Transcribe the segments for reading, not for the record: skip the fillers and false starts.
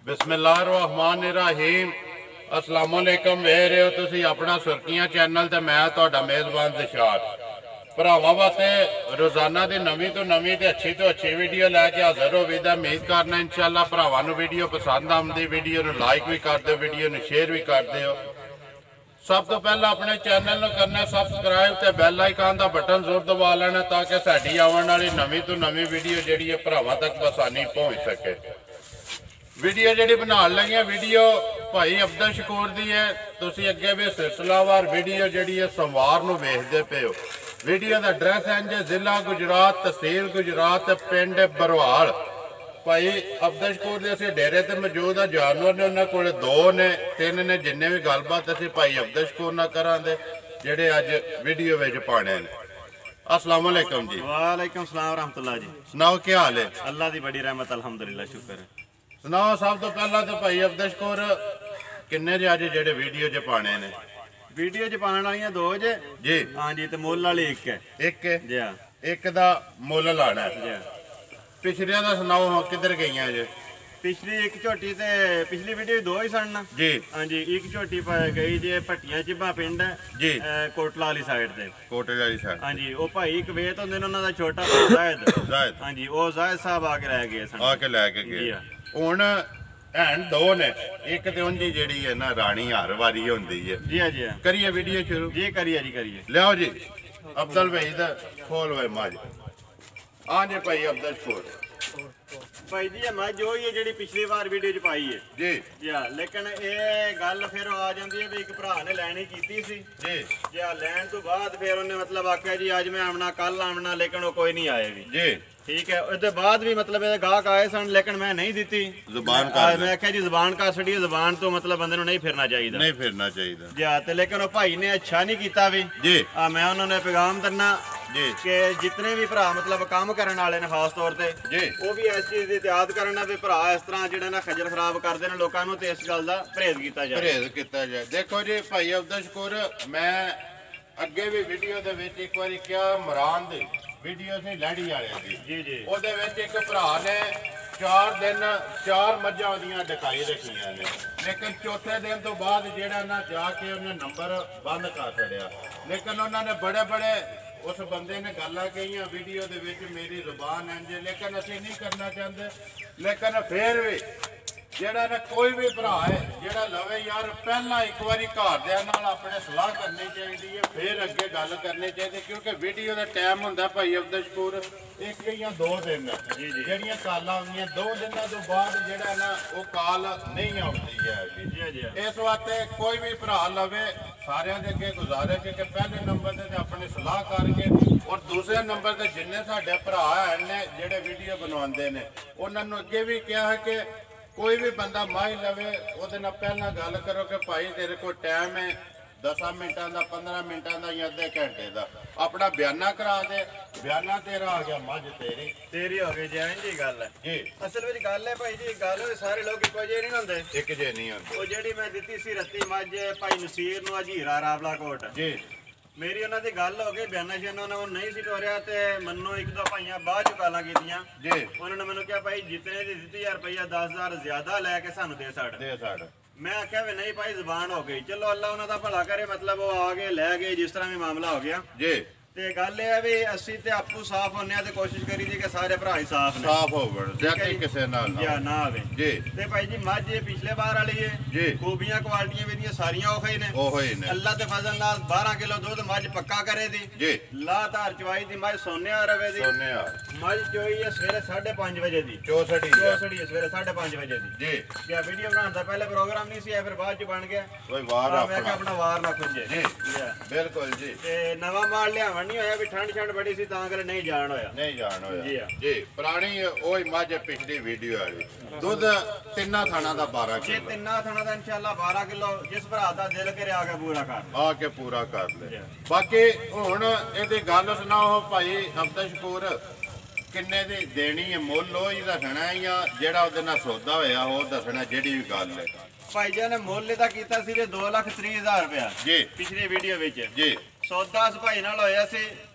बिस्मिल्लाहिर्रहमानिर्रहीम अस्सलाम वालेकुम। वेख रहे हो तुसी अपना सुर्खियां चैनल ते मैं तुहाडा मेज़बान दिशार भरावां वास्ते रोजाना की नवीं तो नवीं ते अच्छी वीडियो लैके हाजिर हो भी उम्मीद करना इंशाअल्लाह भरावां नूं वीडियो पसंद आउंदी। वीडियो नूं लाइक भी कर दो, वीडियो नूं शेयर भी कर दो। सब तो पहला अपने चैनल नूं करना सबसक्राइब ते बैल आइकन का बटन जरूर दबा लेना ताकि साडी आने वाली नवीं तो नवीं वीडियो जिहड़ी है भरावां तक आसानी पहुँच सके। वीडियो जी बना लगी वीडियो भाई अब्दुल शकूर दी है। तुसी अगे भी सिलसिलावार वीडियो जी है सोमवार नूं वेखदे पे हो। वीडियो का एड्रैस है जी जिला गुजरात, तहसील गुजरात, पिंड बरवाल। भाई अब्दुल शकूर दे असीं डेरे ते मौजूद आ। जानवर ने उन्होंने कोल 2 ने 3 ने जिन्ने भी गलबात असीं भाई अब्दुल शकूर नाल करांगे जिहड़े अज वीडियो विच पाने ने। अस्सलाम वालेकुम जी। वालेकुम सलाम रहमतुल्लाह जी। सुनाओ क्या हाल है? अल्लाह दी बड़ी रहमत अल्हम्दुलिल्लाह शुक्र है। सुनाओ सब तो पहला तो भाई अब्दुल शकूर किन्ने जे अज जेडे वीडियो च पाने ने? वीडियो च पाने वालियां 2 जे जी। हाँ जी, ते मुੱਲ वाली 1 है। एक है जी हाँ एक दा मुੱਲ लाना है। जी। पिछलियां दा सुनाओ हाँ किधर गईयां जे? पिछली एक झोटी ते पिछली वीडियो 2 ही सन जी। हाँ जी, एक झोटी गई जे भट्टियां चिब्बा पिंड जी, कोटला वाली साइड ते। कोटे वाली साइड। हाँ जी, वो भाई कवेत होंदे ने, उन्हां दा छोटा भाई जायद जायद। हाँ जी, वो जायद साहब आके रह गए सन। आके लैके जी गए। हाँ। हुण हैन 2 ने, एक ते उंजी जेड़ी है ना रानी हर वारी होंदी है। जी हाँ जी हाँ करिए वीडियो शुरू जी, करिए जी करिए। लियाओ जी अब्दुल भाई दा खोल वे माज। हाँ जी भाई अब्दुल शकूर भाई जी मैं जो ही है जी पिछली बार वीडियो च पाई है जी जी हाँ, लेकिन ये गल फिर आ जाती है भी एक भरा ने लैनी की सी जी जी हाँ। लैन तो बाद फिर उन्हें मतलब आख्या जी अज मैं आना कल आना, लेकिन वो कोई नहीं आए भी। जी ठीक है, उसके बाद भी मतलब गाहक आए सन लेकिन मैं नहीं दी जुबान मैं आख्या जी जुबान का छड़ी, जुबान तो मतलब बंदे नहीं फिरना चाहिए, नहीं फिरना चाहिए जी हाँ। लेकिन वो भाई ने अच्छा नहीं किया भी जी। मैं उन्होंने पैगाम करना जी कि जितने भी भरा मतलब काम करने वाले ने खास तौर पे जी वो भी इस चीज की एहतियात करना भी भरा इस तरह जिहड़े ना खजल खराब करते हैं लोगों को, तो इस गल का परहेज किया जाए। परहेज किया जाए। देखो जी भाई अब्दुल शकूर मैं अगे भी वीडियो दे विच एक बारी क्या मरान दी वीडियो सी लैड़ी वाले दी जी जी। ਉਹਦੇ ਵਿੱਚ ਇੱਕ ਭਰਾ ਨੇ 4 ਦਿਨ 4 ਮੱਝਾਂ ਉਹਦੀਆਂ ਡਕਾਈ ਰੱਖੀਆਂ ਨੇ, ਲੇਕਿਨ ਚੌਥੇ ਦਿਨ ਤੋਂ ਬਾਅਦ ਜਿਹੜਾ ਨਾ ਜਾ ਕੇ ਉਹਨੇ ਨੰਬਰ ਬੰਦ ਕਰ ਛੜਿਆ। ਲੇਕਿਨ ਉਹਨਾਂ ਨੇ ਬੜੇ उस बंदे ने गल्लां कहियां वीडियो दे विच मेरी जुबान इंज, लेकिन असीं नहीं करना चाहते। लेकिन फिर भी जेड़ा ना कोई भी भरा है जेड़ा लवे यार पहला एक बारी घरदियां नाल अपने सलाह करनी चाहिए है, फिर अगे गल करनी चाहिए, क्योंकि वीडियो का टाइम हुंदा भाई अब्दुल शकूर 1 या 2 दिन ਜਿਹੜੀਆਂ ਕਾਲਾਂ ਆਉਂਦੀਆਂ 2 ਦਿਨਾਂ ਤੋਂ ਬਾਅਦ ਜਿਹੜਾ ਨਾ ਉਹ ਕਾਲ ਨਹੀਂ ਆਉਂਦੀ ਹੈ। ਇਸ ਵਾਸਤੇ ਕੋਈ ਵੀ ਭਰਾ ਲਵੇ ਸਾਰਿਆਂ ਦੇ ਅੱਗੇ ਗੁਜ਼ਾਰਿਸ਼ ਹੈ ਕਿ ਪਹਿਲੇ ਨੰਬਰ ਤੇ ਆਪਣੀ ਸਲਾਹ ਕਰਕੇ ਔਰ ਦੂਸਰੇ ਨੰਬਰ ਤੇ ਜਿੰਨੇ ਸਾਡੇ ਭਰਾ ਹਨ ਨੇ ਜਿਹੜੇ ਵੀਡੀਓ ਬਣਾਉਂਦੇ ਨੇ ਉਹਨਾਂ ਨੂੰ ਅੱਗੇ ਵੀ ਕਿਹਾ ਹੈ ਕਿ कोई भी बंदा माही लवे ਉਹਦੇ ਨਾਲ ਪਹਿਲਾਂ ਗੱਲ ਕਰੋ कि भाई तेरे को टाइम है 10 मिनटा का 15 मिनटा का या अद्धे घंटे का अपना बयाना करा दे। बयाना तेरा आ गया, मझ तेरी हो गई जी जी। गल है जी असल में गल है भाई जी, गल सारे लोग इको जे नहीं होंगे, एक जे नहीं होंगे। वो जी मैं दी सी रत्ती मझ भाई नसीर नूं हीरा रावला कोट जी मेरी उन्होंने गल हो गई, बयाना शाना उन्होंने नहीं सी टोरिया तो मनो 1-2 भाइयां बाद चो गालां कीतियां जी। उन्होंने मैनू कहा भाई जितने दी दी यार रुपया 10,000 ज्यादा लैके सानू दे छड़। मैं आख्या भी नहीं भाई जुबान हो गई, चलो अल्लाह उन्हों का भला करे, मतलब वो आ गए लै गए जिस तरह भी मामला हो गया जी। ते गल ये है भी असी ते आपू साफ होने ते कोशिश करी दी कि सारे भरा ही साफ ने, साफ होवण जाती किसे नाल ना आवे जी। ते भाई जी मझ पिछले बार वाली है जी, खूबियां क्वालिटियां भी सारियां ओही ने अल्लाह दे फजल नाल 12 किलो दूध मझ पक्का करे दी जी। लाधार चवाई दी मझ सोने रवे दी, मझ चोई है सवेरे 5:30 बजे दी, चौसड़ी है सवेरे 5:30 बजे दी जी। क्या वीडियो बनाने दा पहले प्रोग्राम नहीं सी, फिर बाद च बन गया कोई वार मैं क्या अपना वार ना खुंजे जी। बिल्कुल जी। ते नवा माल लिया नहीं होया भी ठंड ठंड बड़ी सी तां कर नहीं जान होया जी। जी पुरानी ओही मझ पिछली वीडियो वाली दुध 3 थाना दा 12 किलो, 3 थाना दा इंशाअल्लाह 12 किलो जिस भरा दा दिल करे आके पूरा कर ले। बाकी हुण इहदी गल सुनाओ भाई अब्दुल शकूर किन्ने दी देनी है, मुੱਲ ही दसना है या जेड़ा ओहदे नाल सौदा होया वो दसना जेड़ी भी गल है? भाई जी ने मुੱਲ ਇਹਦਾ ਕੀਤਾ ਸੀ 2,30,000 रुपया जी पिछली वीडियो विच जी। सौदा इस भाई नाल होया सी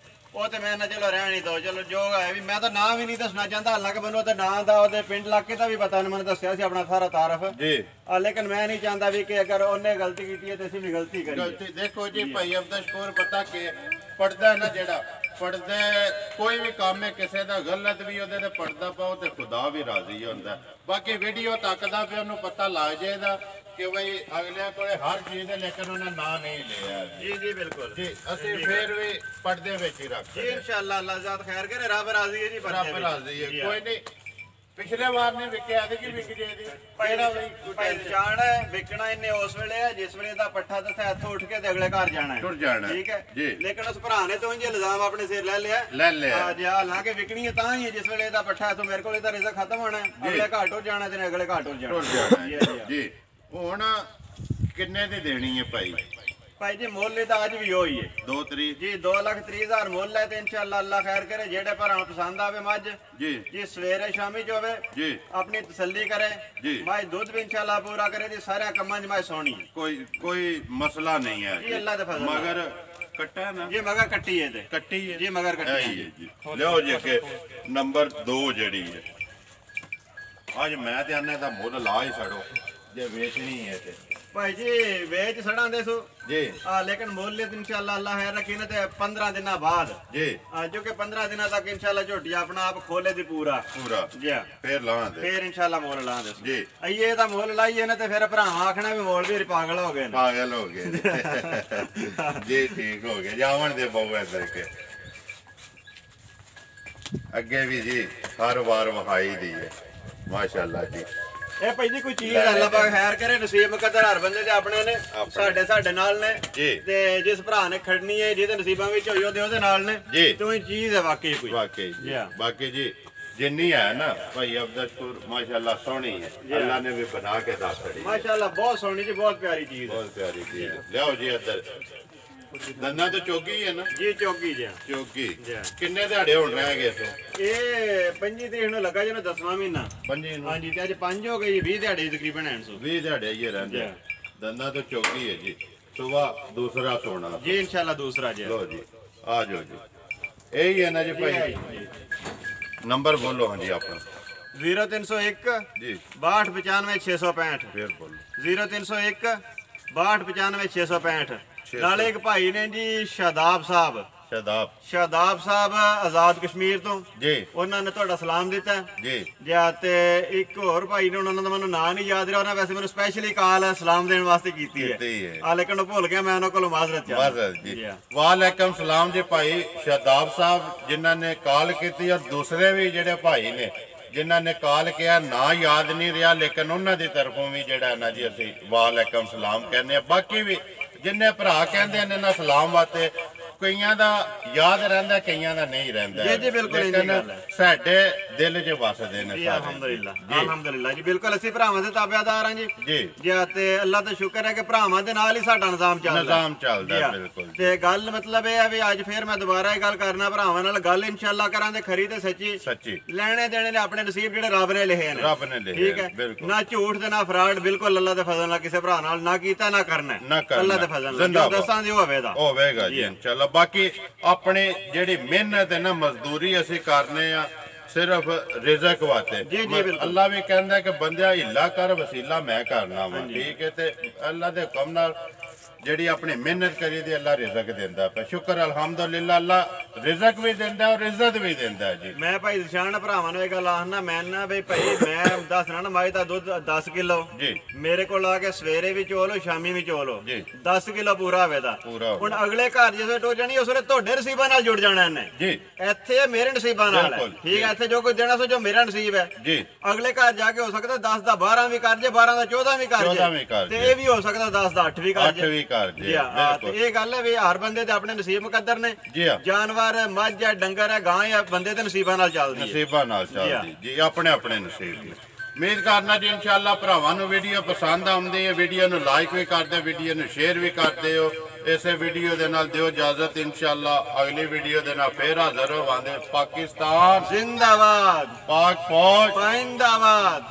ਉਹ ਤੇ ਮੈਂ ਨਾ ਚਲੋ ਰਹਿਣ ਹੀ ਦੋ, ਚਲੋ ਜੋ ਹੈ ਵੀ ਮੈਂ ਤਾਂ ਨਾਂ ਵੀ ਨਹੀਂ ਦੱਸਣਾ ਚਾਹੁੰਦਾ, ਹਾਲਾਂਕਿ ਮੈਨੂੰ ਉਹਦੇ ਨਾਂ ਦਾ ਉਹਦੇ ਪਿੰਡ ਇਲਾਕੇ ਦਾ ਵੀ ਪਤਾ, ਉਹਨੇ ਮੈਨੂੰ ਦੱਸਿਆ ਸੀ ਆਪਣਾ ਸਾਰਾ ਤਾਰਫ ਜੀ। ਲੇਕਿਨ ਮੈਂ ਨਹੀਂ ਚਾਹੁੰਦਾ ਵੀ ਕਿ ਅਗਰ ਉਹਨੇ ਗਲਤੀ ਕੀਤੀ ਹੈ ਤੇ ਅਸੀਂ ਵੀ ਗਲਤੀ ਕਰੀਏ। ਗਲਤੀ ਦੇਖੋ ਜੀ ਭਾਈ ਅਬਦਾ ਸ਼ਕੂਰ ਪਤਾ ਕਿ ਪੜਦਾ ਨਾ ਜਿਹੜਾ ਪੜਦੇ ਕੋਈ ਵੀ ਕੰਮ ਹੈ ਕਿਸੇ ਦਾ ਗਲਤ ਵੀ ਉਹਦੇ ਤੇ ਪੜਦਾ ਪਾਓ ਤੇ ਖੁਦਾ ਵੀ ਰਾਜ਼ੀ ਹੁੰਦਾ। ਬਾਕੀ ਵੀਡੀਓ ਤੱਕਦਾ ਪਿਆ ਉਹਨੂੰ ਪਤਾ ਲੱਗ ਜਾਏਗਾ ਕਿ ਬਈ ਅਗਲੇ ਕੋਲੇ ਹਰ ਚੀਜ਼ ਦੇ, ਲੇਕਿਨ ਉਹਨੇ ਨਾਂ ਨਹੀਂ ਲਿਆ। ਜੀ ਜੀ ਬਿਲਕੁਲ ਜੀ ਅਸੀਂ ਫੇਰ ਵੀ ਪੜਦੇ ਵਿੱਚ ਹੀ ਰੱਖਦੇ ਜੀ ਇਨਸ਼ਾਅੱਲਾ। ਅੱਲਾਹ ਜ਼ਾਤ ਖੈਰ ਕਰੇ, ਰੱਬ ਰਾਜ਼ੀ ਹੈ ਜੀ। ਰੱਬ ਰਾਜ਼ੀ ਹੈ, ਕੋਈ ਨਹੀਂ। ਪਿਛਲੇ ਵਾਰ ਨੇ ਵਿਕਿਆ ਤੇ ਕੀ ਵਿਕ ਜਾਏਗੀ ਭਾਈ ਜਾਣਾ ਵਿਕਣਾ ਇਹਨੇ ਉਸ ਵੇਲੇ ਹੈ ਜਿਸ ਵੇਲੇ ਦਾ ਪੱਠਾ ਤੇ ਇੱਥੋਂ ਉੱਠ ਕੇ ਤੇ ਅਗਲੇ ਘਰ ਜਾਣਾ ਹੈ, ਟੁਰ ਜਾਣਾ ਠੀਕ ਹੈ ਜੀ। ਲੇਕਿਨ ਉਸ ਭਰਾ ਨੇ ਤੋਂ ਇੰਜ ਇਲਜ਼ਾਮ ਆਪਣੇ ਸਿਰ ਲੈ ਲਿਆ ਜੀ। ਹਾਲਾਂਕਿ ਵਿਕਣੀ ਹੈ ਤਾਂ ਹੀ ਹੈ ਜਿਸ ਵੇਲੇ ਦਾ ਪੱਠਾ ਇੱਥੋਂ ਮੇਰੇ ਕੋਲ ਇਹਦਾ ਰਿਜ਼ਕ ਖਤਮ ਹੋਣਾ, ਅਗਲੇ ਘਰ ਟੁਰ ਜਾਣਾ ਤੇ ਅਗਲੇ ਘਰ ਟੁਰ ਜਾਣਾ ਜੀ। ਹੁਣ ਕਿੰਨੇ ਦੀ ਦੇਣੀ ਹੈ ਭਾਈ? ਭਾਈ ਜੀ ਮੁੱਲ ਇਹਦਾ ਅੱਜ ਵੀ ਹੋਈ ਹੈ 2 ਤਰੀਕ ਜੀ, 2,30,000 ਮੁੱਲ ਹੈ ਤੇ ਇਨਸ਼ਾਅੱਲਾ ਅੱਲਾਹ ਖੈਰ ਕਰੇ। ਜਿਹੜੇ ਭਰਾ ਨੂੰ ਪਸੰਦ ਆਵੇ ਮੱਝ ਜੀ ਜੀ ਸਵੇਰੇ ਸ਼ਾਮੀ ਚ ਹੋਵੇ ਜੀ ਆਪਣੀ ਤਸੱਲੀ ਕਰੇ ਜੀ। ਮੱਝ ਦੁੱਧ ਵੀ ਇਨਸ਼ਾਅੱਲਾ ਪੂਰਾ ਕਰੇ ਜੀ, ਸਾਰੇ ਕੰਮਾਂ 'ਚ ਮੱਝ ਸੋਹਣੀ ਹੈ, ਕੋਈ ਮਸਲਾ ਨਹੀਂ ਹੈ ਜੀ ਅੱਲਾਹ ਦੇ ਫਜ਼ਲ ਨਾਲ। ਮਗਰ ਕੱਟਾ ਨਾ ਜੀ ਮਗਰ ਕੱਟੀ ਹੈ ਤੇ ਕੱਟੀ ਹੈ ਜੀ ਮਗਰ ਕੱਟੀ ਹੈ ਜੀ। ਲਿਓ ਜੀ ਕਿ ਨੰਬਰ 2 ਜਿਹੜੀ ਹੈ ਅੱਜ ਮੈਂ ਤੇ ਆਨੇ ਦਾ ਮੁੱਲ ਲਾ ਹੀ ਛੜੋ ਜੇ ਵੇਚਣੀ ਹੈ ਤੇ ਭਾਈ ਜੀ ਵੇਚ ਸੜਾਂ ਦੇ ਸੋ ਜੀ। ਲੇਕਿਨ ਮੁੱਲ ਇਨਸ਼ਾਅੱਲਾ ਅੱਲਾਹ ਹੈ ਰੱਖੀ ਨਾ ਤੇ 15 ਦਿਨਾਂ ਬਾਅਦ ਜੀ ਜੋ ਕਿ 15 ਦਿਨਾਂ ਤੱਕ ਇਨਸ਼ਾਅੱਲਾ ਝੋਟੀ ਆਪਣਾ ਆਪ ਖੋਲੇ ਦੀ ਪੂਰਾ ਜੀ ਫੇਰ ਲਾਂ ਦੇ ਫੇਰ ਇਨਸ਼ਾਅੱਲਾ ਮੁੱਲ ਲਾਂ ਦੇ ਜੀ। ਇਹ ਤਾਂ ਮੁੱਲ ਲਾਈਏ ਨਾ ਤੇ ਫਿਰ ਭਰਾਵਾਂ ਆਖਣਾ ਵੀ ਮੋਲ ਵੀ ਪਾਗਲ ਹੋ ਗਏ ਨੇ, ਪਾਗਲ ਹੋ ਗਏ ਜੀ। ਠੀਕ ਹੋ ਗਏ ਜਾਵਣ ਦੇ ਬਹੁ ਇੱਧਰ ਕੇ ਅੱਗੇ ਵੀ ਜੀ ਹਰ ਵਾਰ ਵਹਾਈ ਦੀ ਹੈ ਮਾਸ਼ਾਅੱਲਾ ਜੀ। ਇਹ ਭਾਈ ਜੀ ਕੋਈ ਚੀਜ਼ ਅੱਲਾਹ ਪਾਕ ਖੈਰ ਕਰੇ, ਨਸੀਬ ਮੁਕੱਦਰ ਹਰ ਬੰਦੇ ਦੇ ਆਪਣੇ ਨੇ, ਸਾਡੇ ਨਾਲ ਨੇ ਜੀ। ਤੇ ਜਿਸ ਭਰਾ ਨੇ ਖੜਨੀ ਹੈ ਜਿਹਦੇ ਨਸੀਬਾਂ ਵਿੱਚ ਹੋਈ ਉਹਦੇ ਨਾਲ ਨੇ ਜੀ। ਤੇ ਉਹ ਚੀਜ਼ ਹੈ ਵਾਕਈ ਕੋਈ ਵਾਕਈ ਜੀ। ਬਾਕੀ ਜੀ ਜਿੰਨੀ ਹੈ ਨਾ ਭਾਈ ਅਬਦਾ ਸ਼ਕੂਰ ਮਾਸ਼ਾਅੱਲਾ ਸੋਹਣੀ ਹੈ, ਅੱਲਾਹ ਨੇ ਵੀ ਬਣਾ ਕੇ ਦੱਸ ਦਿੱਤੀ ਮਾਸ਼ਾਅੱਲਾ, ਬਹੁਤ ਸੋਹਣੀ ਜੀ, ਬਹੁਤ ਪਿਆਰੀ ਚੀਜ਼ ਹੈ, ਬਹੁਤ ਪਿਆਰੀ ਚੀਜ਼ ਹੈ। ਲਿਆਓ ਜੀ ਇੱਧਰ ਦੰਦਾਂ ਤੋਂ ਚੋਗੀ ਹੈ ਨਾ ਜੀ ਚੌਕੀ ਜੀ ਚੋਗੀ। ਕਿੰਨੇ ਦਿਹਾੜੇ ਹੁਣ ਰਹਿ ਗਏ ਸੋ? ਇਹ 25 ਤਰੀਕ ਨੂੰ ਲੱਗਾ ਜਿਹਨੂੰ 10ਵਾਂ ਮਹੀਨਾ। 5 ਨੂੰ ਹਾਂਜੀ ਤੇ ਅੱਜ 5 ਹੋ ਗਏ ਜੀ, 20 ਦਿਹਾੜੇ ਤਕਰੀਬਨ ਐਨ ਸੋ 20 ਦਿਹਾੜੇ ਹੀ ਰਹਿੰਦੇ ਦੰਦਾਂ ਤੋਂ ਚੋਗੀ ਹੈ ਜੀ। ਸੁਬਾ ਦੂਸਰਾ ਸੋਣਾ ਜੀ ਇਨਸ਼ਾਅੱਲਾ ਦੂਸਰਾ ਜੀ। ਲੋ ਜੀ ਆ ਜਾਓ ਜੀ, ਇਹੀ ਹੈ ਨਾ ਜੀ ਭਾਈ। ਨੰਬਰ ਬੋਲੋ ਹਾਂਜੀ ਆਪਣਾ। 0301 ਜੀ 6295 665 ਫੇਰ ਬੋਲੋ 0301 6295 665। ਨਾਲੇ ਇੱਕ ਭਾਈ ਨੇ ਜੀ ਸ਼ਾਦਾਬ ਸਾਹਿਬ ਆਜ਼ਾਦ ਕਸ਼ਮੀਰ ਤੋਂ ਜੀ, ਉਹਨਾਂ ਨੇ ਤੁਹਾਡਾ ਸਲਾਮ ਦਿੱਤਾ ਜੀ ਜੀ। ਤੇ ਇੱਕ ਹੋਰ ਭਾਈ ਨੇ, ਉਹਨਾਂ ਦਾ ਮੈਨੂੰ ਨਾਂ ਨਹੀਂ ਯਾਦ ਰਿਹਾ, ਉਹਨਾਂ ਵੈਸੇ ਮੈਨੂੰ ਸਪੈਸ਼ਲੀ ਕਾਲ ਸਲਾਮ ਦੇਣ ਵਾਸਤੇ ਕੀਤੀ ਹੈ ਲੇਕਿਨ ਉਹ ਭੁੱਲ ਗਿਆ, ਮੈਂ ਉਹਨਾਂ ਕੋਲੋਂ ਮਾਜ਼ਰਤ ਚਾਹੁੰਦਾ ਜੀ। ਵਾਲੇਕਮ ਸਲਾਮ ਜੀ ਭਾਈ ਸ਼ਾਦਾਬ ਸਾਹਿਬ ਜਿਨ੍ਹਾਂ ਨੇ ਕਾਲ ਕੀਤੀ, ਔਰ ਦੂਸਰੇ ਵੀ ਜਿਹੜੇ ਭਾਈ ਨੇ ਜਿਨ੍ਹਾਂ ਨੇ ਕਾਲ ਕਿਹਾ ਨਾ ਯਾਦ ਨਹੀਂ ਰਿਹਾ, ਲੇਕਿਨ ਉਹਨਾਂ ਦੀ ਤਰਫੋਂ ਵੀ ਜਿਹੜਾ ਨਾ ਜੀ ਅਸੀਂ ਵਾਲੇਕਮ ਸਲਾਮ ਕਹਿੰਦੇ ਆ। ਬਾਕੀ ਵੀ ਜਿੰਨੇ ਭਰਾ ਕਹਿੰਦੇ ਨੇ ਨਾ ਸਲਾਮ ਵਾਸਤੇ, ਕਈਆਂ ਦਾ ਯਾਦ ਰਹਿੰਦਾ, ਕਈਆਂ ਦਾ ਨਹੀਂ ਰਹਿੰਦਾ ਜੀ ਜੀ ਬਿਲਕੁਲ ਇਹ ਗੱਲ ਹੈ, ਸਾਡੇ ਦਿਲ 'ਚ ਵਸਦੇ ਨੇ ਜੀ ਅਲਹਮਦੁਲਿਲਾ ਜੀ। ਬਿਲਕੁਲ ਅਸੀਂ ਭਰਾਵਾਂ ਦੇ ਤਾਬੇਦਾਰ ਹਾਂ ਜੀ ਜੀ। ਤੇ ਅੱਲਾਹ ਦਾ ਸ਼ੁਕਰ ਹੈ ਕਿ ਭਰਾਵਾਂ ਦੇ ਨਾਲ ਹੀ ਸਾਡਾ ਨਿਜ਼ਾਮ ਚੱਲਦਾ ਬਿਲਕੁਲ। ਤੇ ਗੱਲ ਮਤਲਬ ਇਹ ਹੈ ਵੀ ਅੱਜ ਫੇਰ ਮੈਂ ਦੁਬਾਰਾ ਇਹ ਗੱਲ ਕਰਨਾ ਭਰਾਵਾਂ ਨਾਲ, ਗੱਲ ਇਨਸ਼ਾਅੱਲਾ ਕਰਾਂਗੇ ਖਰੀ ਤੇ ਸੱਚੀ। ਲੈਣੇ ਦੇਣੇ ਨੇ ਆਪਣੇ ਨਸੀਬ ਜਿਹੜੇ ਰੱਬ ਨੇ ਲਿਖੇ ਨੇ, ਠੀਕ ਹੈ, ਨਾ ਝੂਠ ਤੇ ਨਾ ਫਰਾਡ, ਬਿਲਕੁਲ ਅੱਲਾਹ ਦੇ ਫਜ਼ਲ ਨਾਲ ਕਿਸੇ ਭਰਾ ਨਾਲ ਨਾ ਕੀਤਾ ਨਾ ਕਰਨਾ, ਅੱਲਾਹ ਦੇ ਫਜ਼ਲ ਨਾਲ ਜੋ ਦੱਸਾਂ ਦੀ ਹੋਵੇਗਾ ਜੀ ਇਨਸ਼ਾਅੱਲਾ। ਬਾਕੀ ਆਪਣੀ ਜਿਹੜੀ ਮਿਹਨਤ ਹੈ ਨਾ ਮਜ਼ਦੂਰੀ ਅਸੀਂ ਕਰਨੇ ਆ ਸਿਰਫ ਰਿਜ਼ਕ ਵਾਸਤੇ। ਅੱਲਾ ਵੀ ਕਹਿੰਦਾ ਕਿ ਬੰਦਿਆ ਹਿੱਲਾ ਕਰ ਵਸੀਲਾ ਮੈਂ ਕਰਨਾ ਵਾ, ਠੀਕ ਹੈ। ਤੇ ਅੱਲਾ ਦੇ ਹੁਕਮ ਨਾਲ ਜਿਹੜੀ ਆਪਣੀ ਮਿਹਨਤ ਕਰੀ ਦੀ ਅੱਲਾ ਰਿਜ਼ਕ ਦਿੰਦਾ ਪਿਆ, ਸ਼ੁਕਰ ਅਲਹਮਦੁਲਿਲਾ। ਅੱਲਾ ਰਿਜ਼ਕ ਵੀ ਦਿੰਦਾ ਔਰ ਇੱਜ਼ਤ ਵੀ ਦਿੰਦਾ ਜੀ। ਮੈਂ ਭਾਈ ਨਿਸ਼ਾਨ ਭਰਾਵਾਂ ਨੂੰ ਇਹ ਗੱਲ ਆਖਣਾ, ਮੈਂ ਨਾ ਬਈ ਭਾਈ ਮੈਂ ਦੱਸਣਾ ਨਾ ਮਾਈ ਦਾ ਦੁੱਧ 10 ਕਿਲੋ ਜੀ ਮੇਰੇ ਕੋਲ ਆ ਕੇ ਸਵੇਰੇ ਵੀ ਚੋਲੋ ਸ਼ਾਮੀ ਵੀ ਚੋਲੋ ਜੀ 10 ਕਿਲੋ ਪੂਰਾ ਹੋਵੇਦਾ। ਹੁਣ ਅਗਲੇ ਘਰ ਜਿਵੇਂ ਟੋ ਜਾਣੀ ਉਸ ਵੇਲੇ ਤੁਹਾਡੇ ਨਸੀਬਾਂ ਨਾਲ ਜੁੜ ਜਾਣਾ ਇਹਨੇ ਜੀ। ਇੱਥੇ ਮੇਰੇ ਨਸੀਬਾਂ ਨਾਲ ਹੈ, ਠੀਕ ਹੈ। ਇੱਥੇ ਜੋ ਕੁਝ ਦੇਣਾ ਸੋ ਜੋ ਮੇਰਾ ਨਸੀਬ ਹੈ ਜੀ। ਅਗਲੇ ਘਰ ਜਾ ਕੇ ਹੋ ਸਕਦਾ 10 ਦਾ 12 ਵੀ ਕਰ ਜੇ, 12 ਦਾ 14 ਵੀ ਕਰ ਜੇ, ਤੇ ਇਹ ਵੀ ਹੋ ਸਕਦਾ 10 ਦਾ 8 ਵੀ ਕਰ ਜੇ। ਇਹ ਗੱਲ ਹੈ ਵੀ ਹਰ ਬੰਦੇ ਦੇ ਆਪਣੇ ਨਸੀਬ ਮੁਕੱਦਰ ਨੇ। ਜਾਨਵਰ ਮੱਝ ਹੈ, ਡੰਗਰ ਹੈ, ਗਾਂ ਹੈ, ਬੰਦੇ ਦੇ ਨਸੀਬਾਂ ਨਾਲ ਚੱਲਦੀ ਜੀ, ਆਪਣੇ ਨਸੀਬ ਦੀ। ਉਮੀਦ ਕਰਨਾ ਜੀ ਇਨਸ਼ਾਅੱਲਾ ਭਰਾਵਾਂ ਨੂੰ ਵੀਡੀਓ ਪਸੰਦ ਆਉਂਦੀ ਹੈ, ਵੀਡੀਓ ਨੂੰ ਲਾਈਕ ਵੀ ਕਰਦੇ, ਵੀਡੀਓ ਨੂੰ ਸ਼ੇਅਰ ਵੀ ਕਰਦੇ ਹੋ। ਇਸੇ ਵੀਡੀਓ ਦੇ ਨਾਲ ਦਿਓ ਇਜਾਜ਼ਤ, ਇਨਸ਼ਾਅੱਲਾ ਅਗਲੀ ਵੀਡੀਓ ਦੇ ਨਾਲ ਫੇਰ ਹਾਜ਼ਰ ਹੋਵਾਂਗੇ। ਪਾਕਿਸਤਾਨ ਜ਼ਿੰਦਾਬਾਦ, ਪਾਕ ਫੌਜ ਜ਼ਿੰਦਾਬਾਦ।